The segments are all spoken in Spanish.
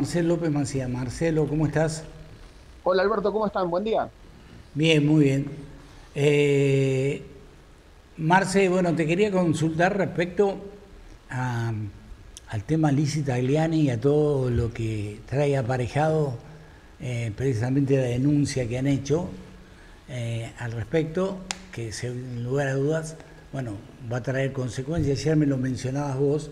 Marcelo López Macía. Marcelo, ¿cómo estás? Hola Alberto, ¿cómo están? Buen día. Bien, muy bien. Eh, Marce, bueno, te quería consultar respecto a- al tema Lizzy Tagliani y a todo lo que trae aparejado, precisamente la denuncia que han hecho al respecto, que sin lugar a dudas, bueno, va a traer consecuencias. Ayer me lo mencionabas vos.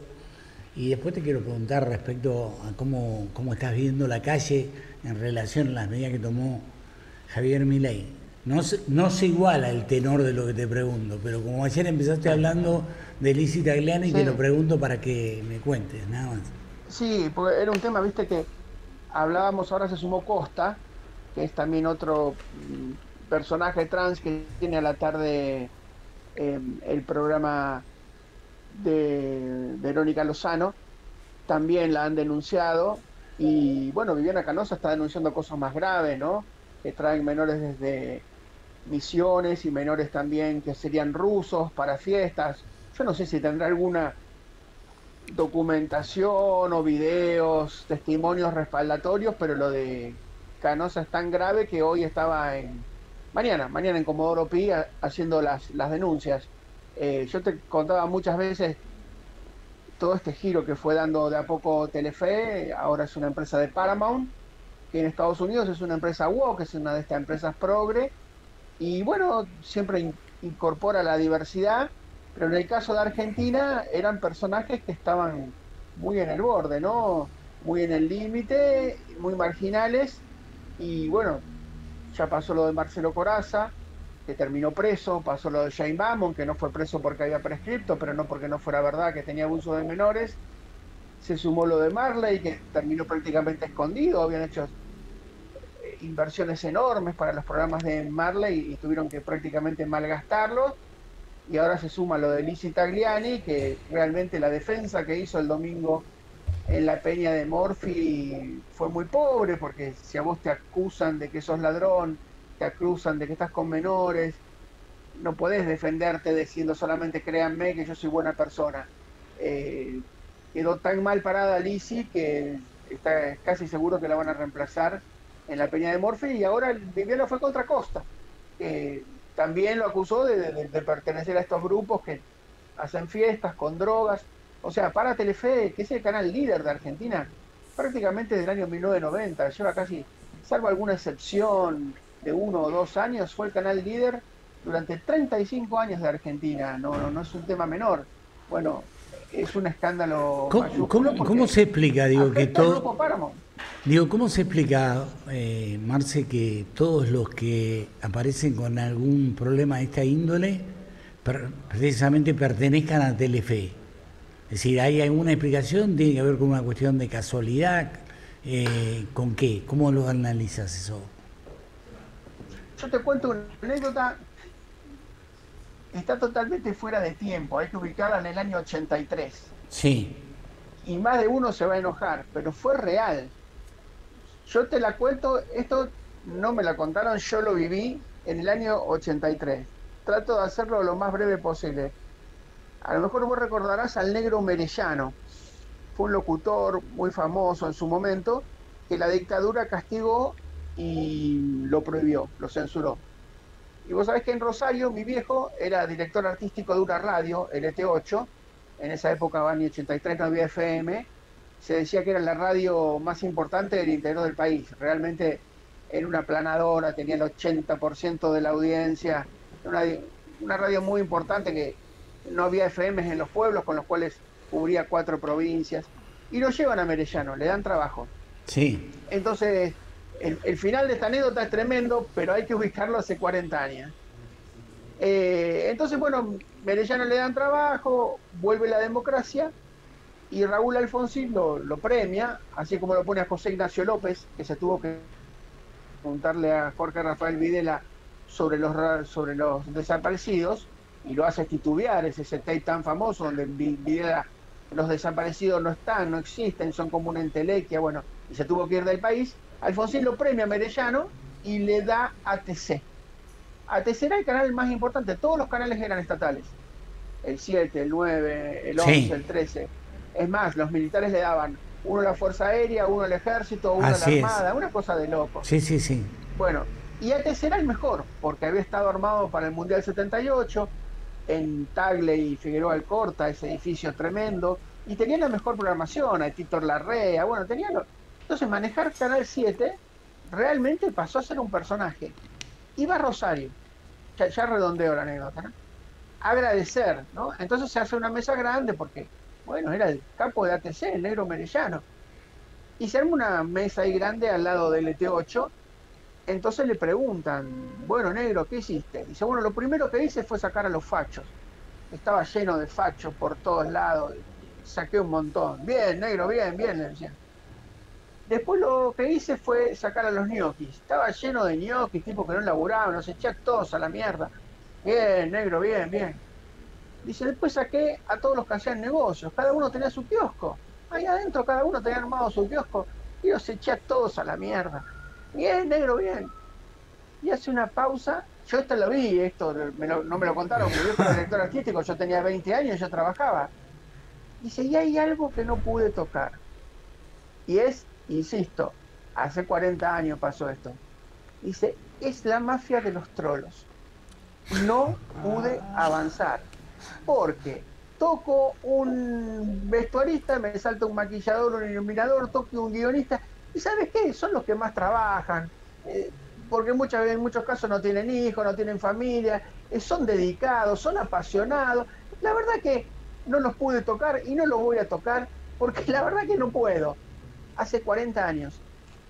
Y después te quiero preguntar respecto a cómo estás viendo la calle en relación a las medidas que tomó Javier Milei. No se iguala el tenor de lo que te pregunto, pero como ayer empezaste hablando de Lizzy Tagliani, te lo Sí, pregunto para que me cuentes, nada más. sí, porque era un tema, viste, que hablábamos, ahora se sumó Costa, que es también otro personaje trans que tiene a la tarde el programa de Verónica Lozano, también la han denunciado, y bueno, Viviana Canosa está denunciando cosas más graves, ¿no? Que traen menores desde Misiones y menores también que serían rusos para fiestas. Yo no sé si tendrá alguna documentación o videos, testimonios respaldatorios, pero lo de Canosa es tan grave que hoy estaba mañana en Comodoro Pi haciendo las denuncias. Yo te contaba muchas veces todo este giro que fue dando de a poco Telefe, ahora es una empresa de Paramount, que en Estados Unidos es una empresa woke, es una de estas empresas progre, y bueno, siempre incorpora la diversidad, pero en el caso de Argentina eran personajes que estaban muy en el borde, ¿no? Muy en el límite, muy marginales, y bueno, ya pasó lo de Marcelo Corazza, que terminó preso, pasó lo de Jane Bamon, que no fue preso porque había prescripto, pero no porque no fuera verdad que tenía abuso de menores, se sumó lo de Marley, que terminó prácticamente escondido, habían hecho inversiones enormes para los programas de Marley y tuvieron que prácticamente malgastarlos. Y ahora se suma lo de Lizzy Tagliani, que realmente la defensa que hizo el domingo en la peña de Morphy fue muy pobre, porque si a vos te acusan de que sos ladrón, te acusan de que estás con menores, no podés defenderte diciendo solamente créanme que yo soy buena persona. Eh, Quedó tan mal parada Lizzy que está casi seguro que la van a reemplazar en la Peña de Morphy y ahora Viviana fue contra Costa, que también lo acusó de pertenecer a estos grupos que hacen fiestas con drogas. O sea, para Telefe, que es el canal líder de Argentina, prácticamente desde el año 1990, lleva casi, salvo alguna excepción de 1 o 2 años, fue el canal líder durante 35 años de Argentina. No es un tema menor. Bueno, es un escándalo mayúsculo Cómo porque se explica, digo, que afecta al todo... grupo Paramount. Digo, ¿cómo se explica, Marce, que todos los que aparecen con algún problema de esta índole precisamente pertenezcan a Telefe? Es decir, ¿hay alguna explicación? ¿Tiene que ver con una cuestión de casualidad? ¿Con qué? ¿Cómo lo analizas eso? Yo te cuento una anécdota que está totalmente fuera de tiempo. Hay que ubicarla en el año 83. Sí, Y más de uno se va a enojar, pero fue real. Yo te la cuento, esto no me la contaron, yo lo viví en el año 83. Trato de hacerlo lo más breve posible. A lo mejor vos recordarás al negro Merellano. Fue un locutor muy famoso en su momento que la dictadura castigó y lo prohibió, lo censuró. Y vos sabés que en Rosario mi viejo era director artístico de una radio, LT8, en esa época, año 83, no había FM, se decía que era la radio más importante del interior del país. Realmente era una planadora, tenía el 80% de la audiencia, una, una radio muy importante que no había FMs en los pueblos, con los cuales cubría 4 provincias. Y lo llevan a Merellano, le dan trabajo. sí. Entonces, el final de esta anécdota es tremendo, pero hay que ubicarlo hace 40 años. Entonces, bueno, Merellano le dan trabajo, vuelve la democracia y Raúl Alfonsín lo premia, así como lo pone a José Ignacio López, que se tuvo que preguntarle a Jorge Rafael Videla sobre los desaparecidos, y lo hace titubear, es ese tape tan famoso donde Videla, los desaparecidos no están, no existen, son como una entelequia, bueno, y se tuvo que ir del país. Alfonsín lo premia a Merellano y le da ATC. ATC era el canal más importante, todos los canales eran estatales, el 7, el 9, el 11, Sí, el 13. Es más, los militares le daban uno la Fuerza Aérea, uno el Ejército, uno la Así es. Armada, una cosa de loco. Sí, sí, sí. Bueno, y ATC era el mejor, porque había estado armado para el Mundial 78, en Tagle y Figueroa Alcorta, ese edificio tremendo, y tenía la mejor programación, a Tito Larrea, bueno, tenía Entonces manejar Canal 7 realmente pasó a ser un personaje. Iba a Rosario, ya redondeo la anécdota, ¿no? Agradecer, ¿no? Entonces se hace una mesa grande porque, bueno, era el capo de ATC, el negro Merellano, y se arma una mesa ahí grande al lado del ET8. Entonces le preguntan, bueno, negro, ¿qué hiciste? Dice, bueno, lo primero que hice fue sacar a los fachos. Estaba lleno de fachos por todos lados. Saqué un montón. Bien, negro, bien, bien, le decían. Después lo que hice fue sacar a los ñoquis. Estaba lleno de ñoquis, tipo que no laburaban, los eché a todos a la mierda. Bien, negro, bien, bien. Dice, después saqué a todos los que hacían negocios. Cada uno tenía su kiosco. Ahí adentro cada uno tenía armado su kiosco. Y los eché a todos a la mierda. Bien, negro, bien. Y hace una pausa. Yo esto lo vi, no me lo contaron, mi viejo era director artístico, yo tenía 20 años, yo trabajaba. Dice, y hay algo que no pude tocar. Y es, insisto, hace 40 años pasó esto. Dice, es la mafia de los trolos. No pude avanzar. Porque toco un vestuarista, me salta un maquillador, un iluminador, toco un guionista. ¿Y sabes qué? Son los que más trabajan. Porque en muchos casos no tienen hijos, no tienen familia, son dedicados, son apasionados. La verdad que no los pude tocar y no los voy a tocar porque la verdad que no puedo. Hace 40 años.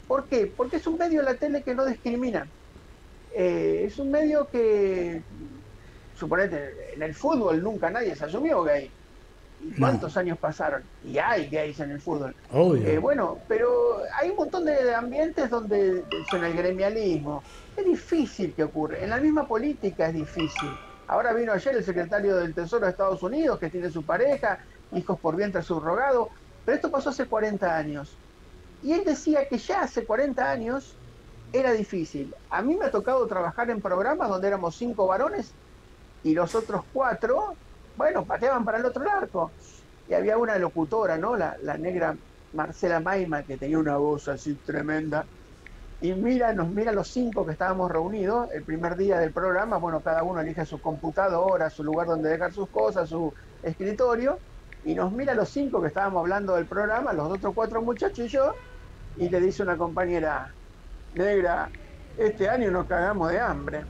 ¿Por qué? Porque es un medio de la tele que no discrimina. Es un medio que, suponete, en el fútbol nunca nadie se asumió gay. ¿Y No, cuántos años pasaron? Y hay gays en el fútbol. obvio. Bueno, pero hay un montón de ambientes donde son el gremialismo. Es difícil que ocurre. En la misma política es difícil. Ahora vino ayer el secretario del Tesoro de Estados Unidos, que tiene su pareja, hijos por vientre subrogado, pero esto pasó hace 40 años. Y él decía que ya hace 40 años era difícil. A mí me ha tocado trabajar en programas donde éramos 5 varones y los otros 4, bueno, pateaban para el otro arco. Y había una locutora, ¿no? La negra Marcela Maima, que tenía una voz así tremenda. Y nos mira los 5 que estábamos reunidos el primer día del programa. Bueno, cada uno elige su computadora, su lugar donde dejar sus cosas, su escritorio. Y nos mira los 5 que estábamos hablando del programa, los otros 4 muchachos y yo. Y le dice una compañera, negra, este año nos cagamos de hambre.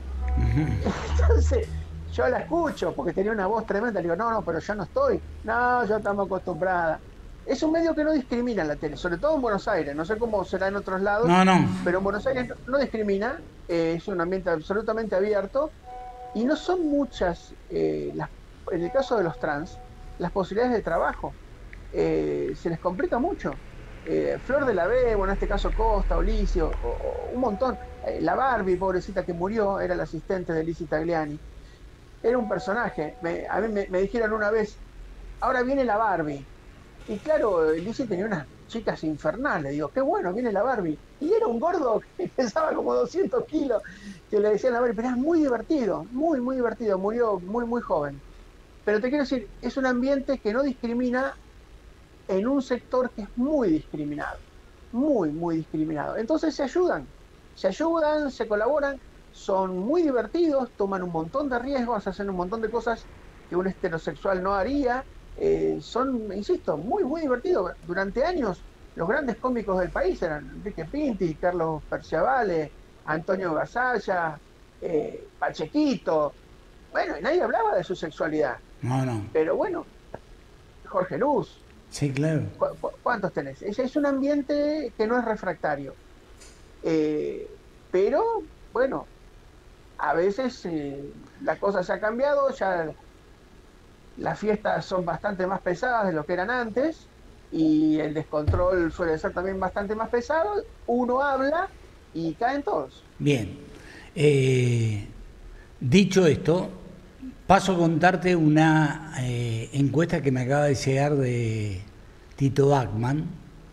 Entonces, yo la escucho porque tenía una voz tremenda. Le digo, no, pero yo no estoy. No, yo estamos acostumbrada. Es un medio que no discrimina en la tele, sobre todo en Buenos Aires. No sé cómo será en otros lados, No, no. pero en Buenos Aires no discrimina. Es un ambiente absolutamente abierto y no son muchas, en el caso de los trans, las posibilidades de trabajo. Se les complica mucho. Flor de la B, bueno, en este caso Costa, Olicio, un montón. La Barbie, pobrecita que murió, era la asistente de Lizzie Tagliani. Era un personaje. A mí me dijeron una vez, ahora viene la Barbie. Y claro, Lizzie tenía unas chicas infernales. Digo, qué bueno, viene la Barbie. Y era un gordo que pesaba como 200 kilos, que le decían a la Barbie, pero era muy divertido, muy, muy divertido. Murió muy, muy joven. Pero te quiero decir, es un ambiente que no discrimina en un sector que es muy discriminado, muy, muy discriminado. Entonces se ayudan, se colaboran, son muy divertidos, toman un montón de riesgos, hacen un montón de cosas que un heterosexual no haría. Son, insisto, muy, muy divertidos. Durante años, los grandes cómicos del país eran Enrique Pinti, Carlos Perciavale, Antonio Gasalla, Pachequito. Bueno, y nadie hablaba de su sexualidad. No, no. Pero bueno, Jorge Luz. Sí, claro. ¿Cuántos tenés? Es un ambiente que no es refractario. Pero, bueno, a veces la cosa se ha cambiado, ya las fiestas son bastante más pesadas de lo que eran antes y el descontrol suele ser también bastante más pesado. Uno habla y caen todos. Bien. Dicho esto, paso a contarte una encuesta que me acaba de llegar de Tito Bachmann,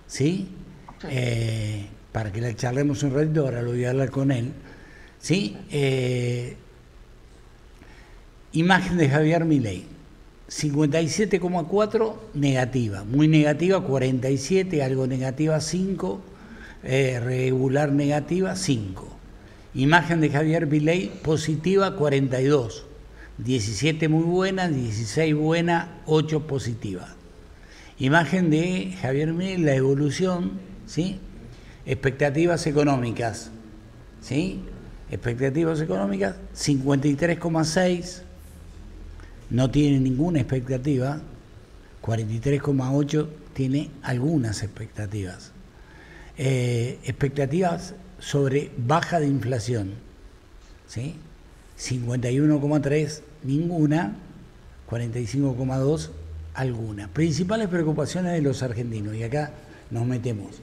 ¿sí? Sí. Para que la charlemos un ratito, ahora lo voy a hablar con él. ¿Sí? Imagen de Javier Milei. 57,4 negativa, muy negativa 47, algo negativa 5, regular negativa 5. Imagen de Javier Milei positiva 42, 17 muy buena, 16 buena, 8 positiva. Imagen de Javier Milei, la evolución, ¿sí? Expectativas económicas, ¿sí? Expectativas económicas 53,6, no tiene ninguna expectativa, 43,8 tiene algunas expectativas. Expectativas sobre baja de inflación, ¿sí? 51,3 ninguna, 45,2 alguna. Principales preocupaciones de los argentinos, y acá nos metemos.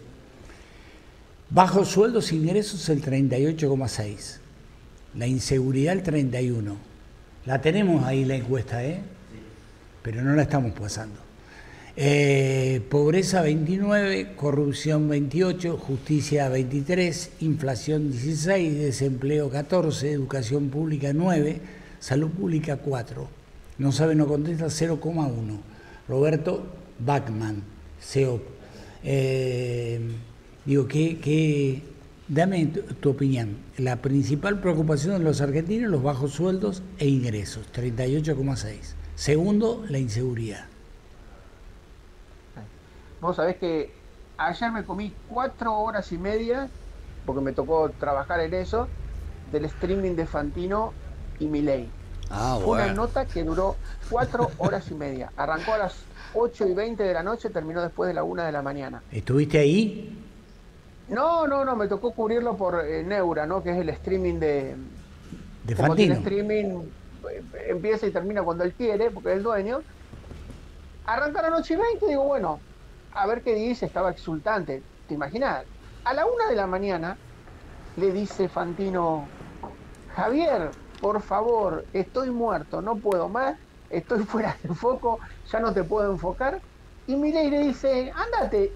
Bajos sueldos e ingresos el 38,6, la inseguridad el 31. La tenemos ahí la encuesta, pero no la estamos pasando. Pobreza 29, corrupción 28, justicia 23, inflación 16, desempleo 14, educación pública 9, salud pública 4. No sabe, no contesta 0,1. Roberto Bachman, CEO. Dame tu opinión. La principal preocupación de los argentinos, los bajos sueldos e ingresos, 38,6. Segundo, la inseguridad. Vos sabés que ayer me comí 4 horas y media, porque me tocó trabajar en eso, del streaming de Fantino y Milei. Fue una nota que duró 4 horas y media. Arrancó a las 8:20 de la noche, terminó después de la 1 de la mañana. ¿Estuviste ahí? No, me tocó cubrirlo por Neura, ¿no? Que es el streaming de Fantino. Tiene streaming, empieza y termina cuando él quiere, porque es el dueño. Arrancaron 8:20 y digo, bueno, a ver qué dice, estaba exultante. ¿Te imaginas? A la 1 de la mañana le dice Fantino, Javier, por favor, estoy muerto, no puedo más, estoy fuera de foco, ya no te puedo enfocar. Y Milei le dice, ándate.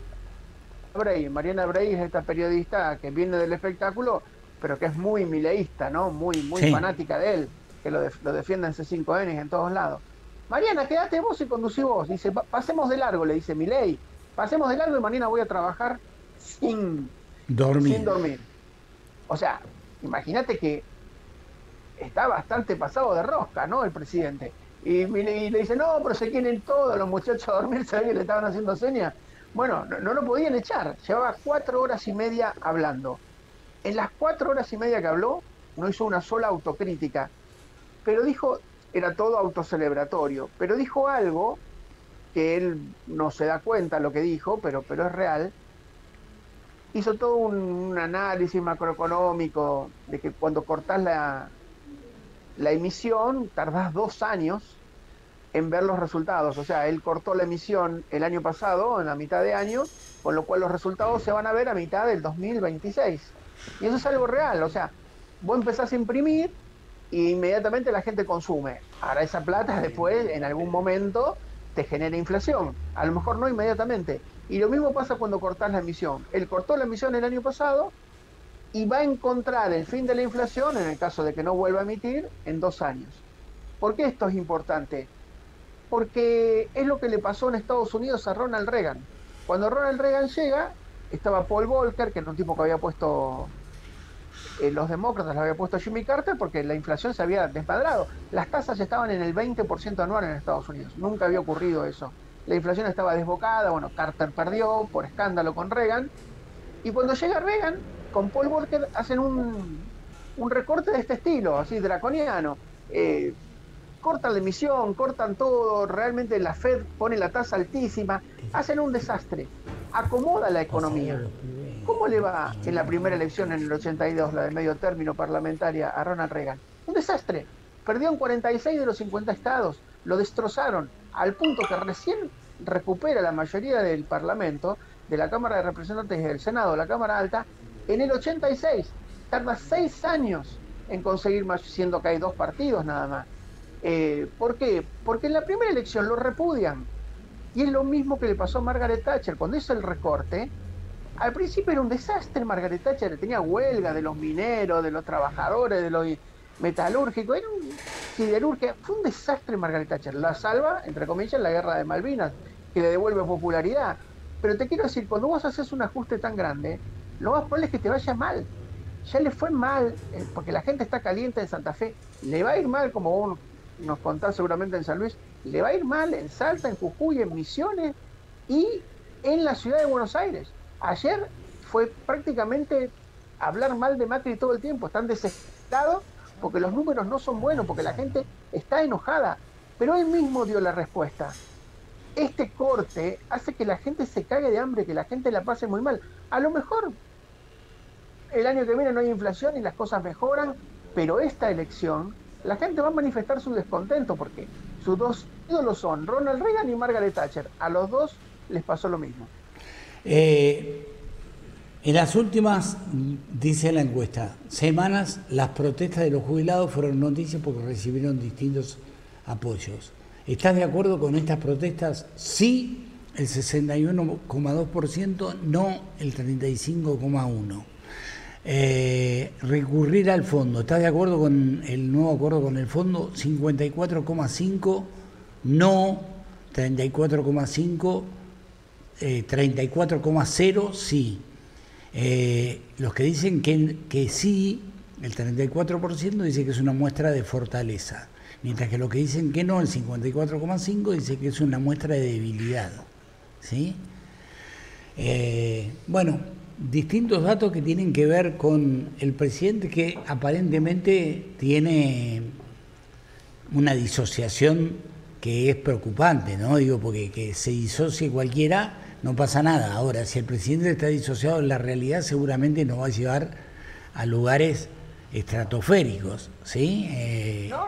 Mariana Bray es esta periodista que viene del espectáculo, pero que es muy mileísta, ¿no? Muy sí, fanática de él, que lo defiende en C5N y en todos lados. Mariana, quédate vos y conducí vos. Dice, pasemos de largo, le dice Milei. Pasemos de largo y mañana voy a trabajar sin dormir. O sea, imagínate que está bastante pasado de rosca, ¿no? El presidente. Y le dice, no, pero se quieren todos los muchachos a dormir, ¿sabés que le estaban haciendo señas? Bueno, no lo podían echar. Llevaba 4 horas y media hablando. En las 4 horas y media que habló, no hizo una sola autocrítica. Pero dijo, era todo autocelebratorio, pero dijo algo que él no se da cuenta lo que dijo, pero es real. Hizo todo un análisis macroeconómico de que cuando cortás la emisión, tardás 2 años en ver los resultados. O sea, él cortó la emisión el año pasado, en la mitad de año, con lo cual los resultados se van a ver a mitad del 2026. Y eso es algo real. O sea, vos empezás a imprimir e inmediatamente la gente consume. Ahora esa plata después, en algún momento, te genera inflación. A lo mejor no inmediatamente. Y lo mismo pasa cuando cortás la emisión. Él cortó la emisión el año pasado y va a encontrar el fin de la inflación, en el caso de que no vuelva a emitir, en 2 años. ¿Por qué esto es importante? Porque es lo que le pasó en Estados Unidos a Ronald Reagan. Cuando Ronald Reagan llega, estaba Paul Volcker, que era un tipo que había puesto, los demócratas le había puesto a Jimmy Carter, porque la inflación se había desmadrado. Las tasas estaban en el 20% anual en Estados Unidos. Nunca había ocurrido eso. La inflación estaba desbocada, bueno, Carter perdió por escándalo con Reagan. Y cuando llega Reagan, con Paul Volcker hacen un recorte de este estilo, así draconiano. Cortan la emisión, cortan todo, realmente la Fed pone la tasa altísima, hacen un desastre, acomoda la economía. ¿Cómo le va en la primera elección en el 82, la de medio término parlamentaria, a Ronald Reagan? Un desastre. Perdió en 46 de los 50 estados, lo destrozaron, al punto que recién recupera la mayoría del Parlamento, de la Cámara de Representantes y del Senado, la Cámara Alta, en el 86. Tarda 6 años en conseguir más, siendo que hay 2 partidos nada más. ¿Por qué? Porque en la primera elección lo repudian. Y es lo mismo que le pasó a Margaret Thatcher. Cuando hizo el recorte, al principio era un desastre Margaret Thatcher. Tenía huelga de los mineros, de los trabajadores, de los metalúrgicos. siderúrgica. Fue un desastre Margaret Thatcher. La salva, entre comillas, la guerra de Malvinas, que le devuelve popularidad. Pero te quiero decir, cuando vos haces un ajuste tan grande, lo más probable es que te vaya mal. Ya le fue mal, porque la gente está caliente en Santa Fe. Le va a ir mal, como vos nos contás seguramente en San Luis, le va a ir mal en Salta, en Jujuy, en Misiones y en la ciudad de Buenos Aires. Ayer fue prácticamente hablar mal de Macri todo el tiempo. Están desesperados porque los números no son buenos, porque la gente está enojada. Pero él mismo dio la respuesta. Este corte hace que la gente se cague de hambre, que la gente la pase muy mal. A lo mejor el año que viene no hay inflación y las cosas mejoran, pero esta elección la gente va a manifestar su descontento porque sus dos ídolos son Ronald Reagan y Margaret Thatcher. A los dos les pasó lo mismo. En las últimas, dice la encuesta, semanas, las protestas de los jubilados fueron noticias porque recibieron distintos apoyos. ¿Estás de acuerdo con estas protestas? Sí, el 61,2%, no el 35,1%. Recurrir al fondo. ¿Estás de acuerdo con el nuevo acuerdo con el fondo? 54,5%, no 34,5%, 34,0% sí. Los que dicen que sí, el 34% dice que es una muestra de fortaleza, mientras que los que dicen que no, el 54,5% dice que es una muestra de debilidad. ¿Sí? Bueno, distintos datos que tienen que ver con el presidente, que aparentemente tiene una disociación que es preocupante, ¿no? Digo, porque que se disocie cualquiera no pasa nada. Ahora, si el presidente está disociado en la realidad, seguramente nos va a llevar a lugares estratosféricos, ¿sí? No,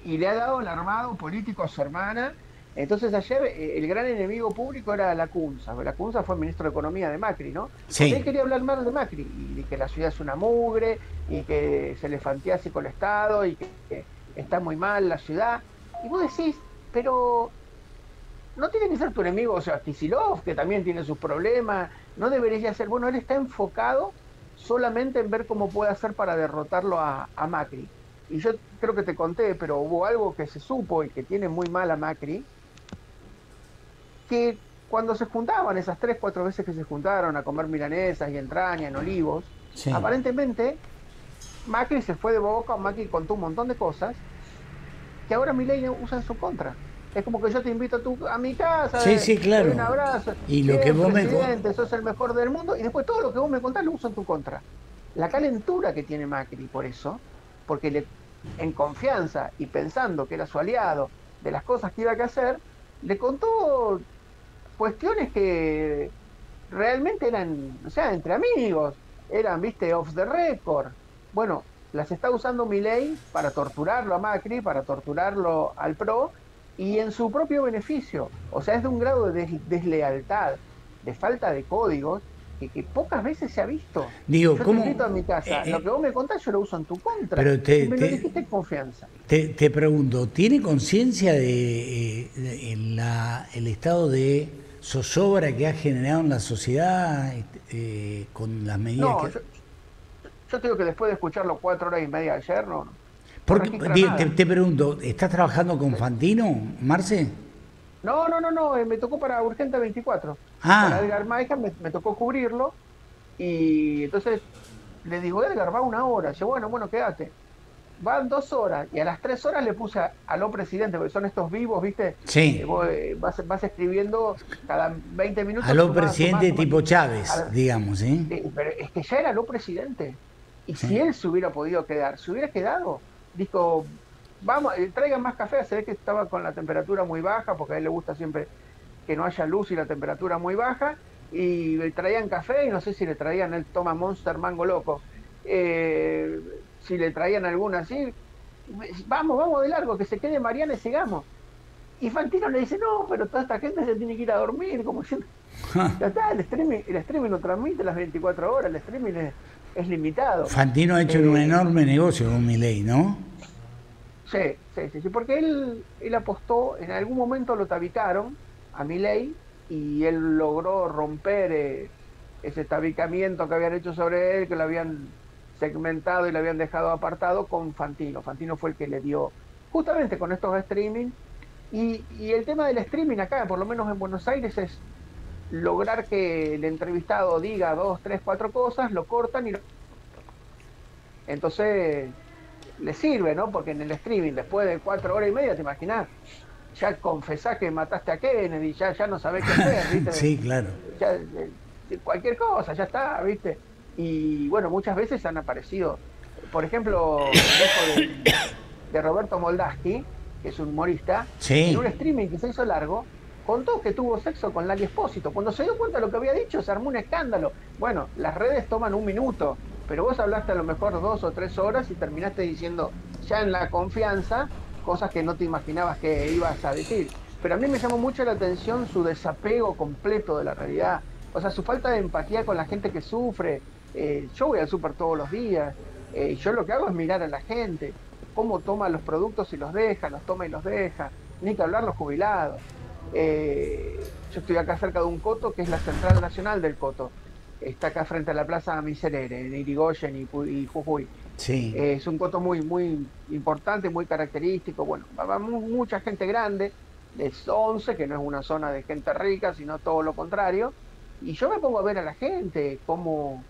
y le ha dado el armado político a su hermana. Entonces ayer el gran enemigo público era Lacunza. Lacunza fue ministro de Economía de Macri, ¿no? Sí. Porque él quería hablar mal de Macri, y que la ciudad es una mugre, y que se elefantease con el Estado, y que está muy mal la ciudad. Y vos decís, pero no tiene que ser tu enemigo, o sea, Kicillof, que también tiene sus problemas, no debería ser. Bueno, él está enfocado solamente en ver cómo puede hacer para derrotarlo a Macri. Y yo creo que te conté, pero hubo algo que se supo y que tiene muy mal a Macri, que cuando se juntaban, esas 3, 4 veces que se juntaron a comer milanesas y entraña en Olivos, sí, aparentemente Macri se fue de boca, Macri contó un montón de cosas que ahora Milei usa en su contra. Es como que yo te invito a mi casa, sí, claro, un abrazo, y lo que vos presidente, sos el mejor del mundo, y después todo lo que vos me contás lo uso en tu contra. La calentura que tiene Macri por eso, porque en confianza y pensando que era su aliado de las cosas que iba a hacer, le contó cuestiones que realmente eran, o sea, entre amigos, eran, viste, off the record. Bueno, las está usando Milei para torturarlo a Macri, para torturarlo al PRO, y en su propio beneficio. O sea, es de un grado de deslealtad, de falta de códigos, que pocas veces se ha visto. Digo, yo ¿cómo? Te invito a mi casa, lo que vos me contás yo lo uso en tu contra. Pero me lo dijiste en confianza. Te pregunto, ¿tiene conciencia de el estado de zozobra que ha generado en la sociedad con las medidas no, que... Yo te digo que después de escucharlo 4 horas y media ayer, no. Porque, te pregunto, ¿estás trabajando con Fantino, Marce? No, me tocó para Urgente 24. Para Edgar Maija me tocó cubrirlo, y entonces le digo, Edgar, va 1 hora. Dice, bueno, quédate. Van 2 horas, y a las 3 horas le puse aló presidente, porque son estos vivos, ¿viste? Sí. Vos vas escribiendo cada 20 minutos. Aló presidente tipo Chávez, digamos, ¿sí? Pero es que ya era aló presidente. Y si él se hubiera podido quedar, se hubiera quedado. Dijo, vamos, traigan más café. Se ve que estaba con la temperatura muy baja, porque a él le gusta siempre que no haya luz y la temperatura muy baja, y le traían café, y no sé si le traían, él toma Monster Mango Loco, si le traían alguna así, vamos de largo, que se quede Mariana y sigamos. Y Fantino le dice, no, pero toda esta gente se tiene que ir a dormir, como siempre. Ya está, el streaming lo transmite las 24 horas, el streaming es limitado. Fantino ha hecho un enorme negocio con Milei, ¿no? Sí, porque él apostó, en algún momento lo tabicaron a Milei, y él logró romper ese tabicamiento que habían hecho sobre él, que lo habían segmentado y lo habían dejado apartado con Fantino. Fantino fue el que le dio justamente con estos streaming. Y el tema del streaming acá, por lo menos en Buenos Aires, es lograr que el entrevistado diga 2, 3, 4 cosas, lo cortan y entonces le sirve, ¿no? Porque en el streaming, después de 4 horas y media, te imaginás, ya confesás que mataste a Kennedy, ya no sabés qué hacer, ¿viste? Sí, claro. Ya, cualquier cosa, ya está, ¿viste? Y bueno, muchas veces han aparecido, por ejemplo, el hijo de Roberto Moldaski, que es un humorista, en un Sí, streaming que se hizo largo, contó que tuvo sexo con Lali Espósito. Cuando se dio cuenta de lo que había dicho, se armó un escándalo. Bueno, las redes toman un minuto, pero vos hablaste a lo mejor 2 o 3 horas y terminaste diciendo, ya en la confianza, cosas que no te imaginabas que ibas a decir. Pero a mí me llamó mucho la atención su desapego completo de la realidad, o sea, su falta de empatía con la gente que sufre. Yo voy al súper todos los días, yo lo que hago es mirar a la gente, cómo toma los productos y los deja, los toma y los deja, ni que hablar los jubilados. Yo estoy acá cerca de un coto que es la Central Nacional del Coto, está acá frente a la Plaza Miserere, en Irigoyen y Jujuy. sí, Es un coto muy, muy importante, muy característico. Bueno, va mucha gente grande, de 11, que no es una zona de gente rica, sino todo lo contrario. Y yo me pongo a ver a la gente, cómo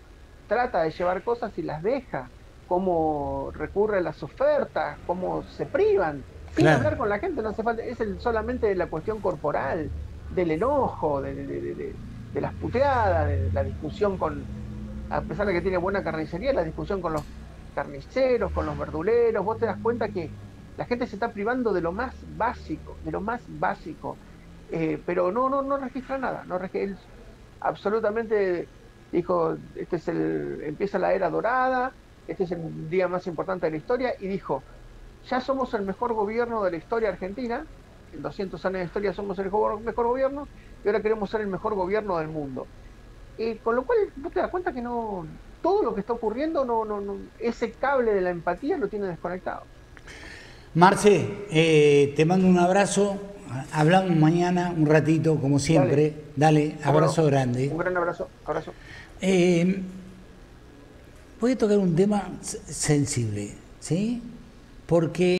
trata de llevar cosas y las deja, cómo recurre a las ofertas, cómo se privan, sin claro. hablar con la gente, no hace falta, es solamente la cuestión corporal, del enojo, de las puteadas, de la discusión con, a pesar de que tiene buena carnicería, la discusión con los carniceros, con los verduleros, vos te das cuenta que la gente se está privando de lo más básico, de lo más básico, pero no registra nada, él absolutamente dijo, empieza la era dorada, este es el día más importante de la historia, y dijo, ya somos el mejor gobierno de la historia argentina, en 200 años de historia somos el mejor gobierno, y ahora queremos ser el mejor gobierno del mundo. Con lo cual, vos te das cuenta que no, todo lo que está ocurriendo, ese cable de la empatía lo tiene desconectado. Marce, te mando un abrazo. Hablamos mañana un ratito, como Dale, siempre. Dale, cómo no, abrazo grande. un gran abrazo, abrazo. Eh, Voy a tocar un tema sensible, ¿sí? Porque